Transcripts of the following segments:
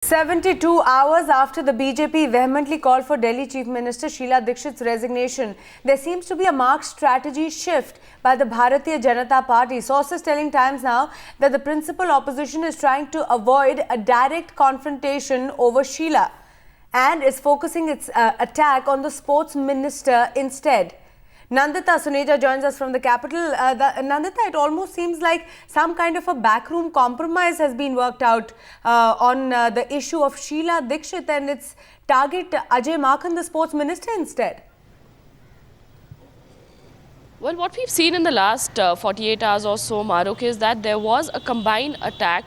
72 hours after the BJP vehemently called for Delhi Chief Minister Sheila Dikshit's resignation, there seems to be a marked strategy shift by the Bharatiya Janata Party. Sources telling Times Now that the principal opposition is trying to avoid a direct confrontation over Sheila and is focusing its attack on the sports minister instead. Nandita Suneja joins us from the capital. Nandita, it almost seems like some kind of a backroom compromise has been worked out on the issue of Sheila Dikshit and its target Ajay Makhan, the sports minister, instead. Well, what we've seen in the last 48 hours or so, Maruk, is that there was a combined attack,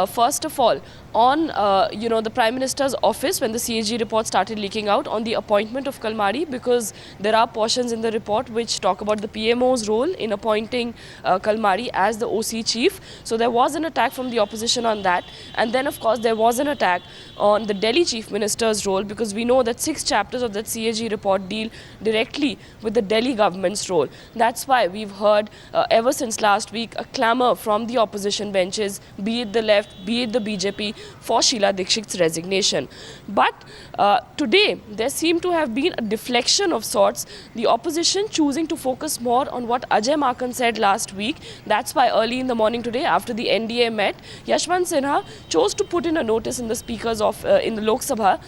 first of all, on the Prime Minister's office when the CAG report started leaking out on the appointment of Kalmari, because there are portions in the report which talk about the PMO's role in appointing Kalmari as the OC chief. So there was an attack from the opposition on that. And then, of course, there was an attack on the Delhi Chief Minister's role, because we know that 6 chapters of that CAG report deal directly with the Delhi government's role. That's why we've heard ever since last week a clamour from the opposition benches, be it the left, be it the BJP, for Sheila Dikshit's resignation. But today there seemed to have been a deflection of sorts, the opposition choosing to focus more on what Ajay Makhan said last week. That's why early in the morning today, after the NDA met, Yashwant Sinha chose to put in a notice in the speakers of in the Lok Sabha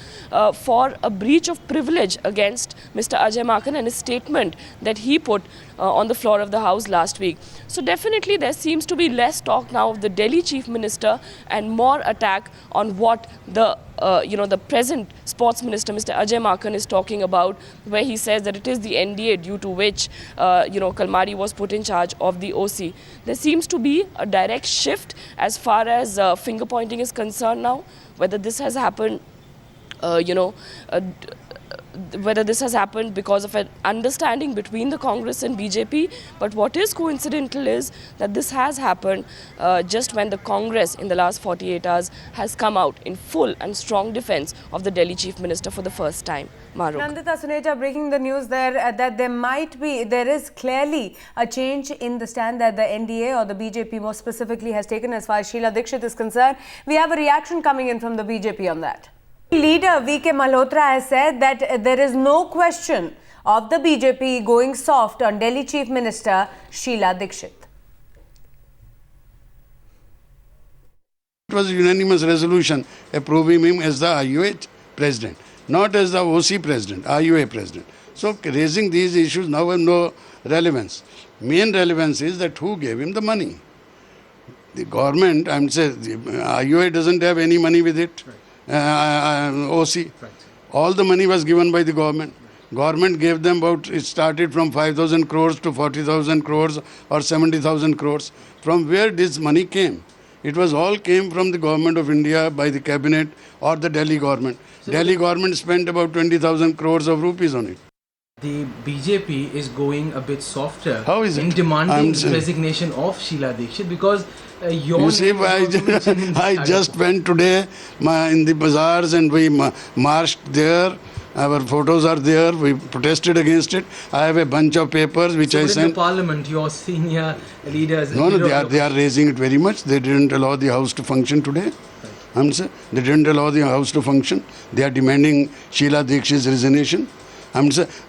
for a breach of privilege against Mr. Ajay Makhan and his statement that he put on the floor of the House last week. So definitely there seems to be less talk now of the Delhi Chief Minister and more attack on what the the present sports minister, Mr. Ajay Makhan, is talking about, where he says that it is the NDA due to which Kalmari was put in charge of the OC. There seems to be a direct shift as far as finger pointing is concerned now. Whether this has happened whether this has happened because of an understanding between the Congress and BJP, but what is coincidental is that this has happened just when the Congress in the last 48 hours has come out in full and strong defense of the Delhi Chief Minister for the first time. Maruk. Nandita Suneja breaking the news there that there is clearly a change in the stand that the NDA, or the BJP more specifically, has taken as far as Sheila Dikshit is concerned. We have a reaction coming in from the BJP on that. Leader V.K. Malhotra has said that there is no question of the BJP going soft on Delhi Chief Minister Sheila Dikshit. It was a unanimous resolution approving him as the IUA president, not as the OC president, IUA president. So raising these issues now have no relevance. Main relevance is that who gave him the money. The government, I'm saying, the IUA doesn't have any money with it. Right. OC. Right. All the money was given by the government. Government gave them about, it started from 5,000 crores to 40,000 crores or 70,000 crores. From where this money came? It was all came from the government of India by the cabinet or the Delhi government. So Delhi government spent about 20,000 crores of rupees on it. The BJP is going a bit softer in demanding the resignation of Sheila Dikshit, because you see, I just went today in the bazaars and we marched there. Our photos are there. We protested against it. I have a bunch of papers which I sent. In the parliament, your senior leaders. No, they are raising it very much. They didn't allow the house to function today. Right. They didn't allow the house to function. They are demanding Sheila Dikshit's resignation.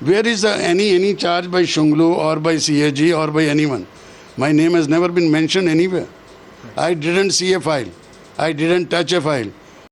Where is any charge by Shunglu or by CAG or by anyone? My name has never been mentioned anywhere. I didn't see a file. I didn't touch a file.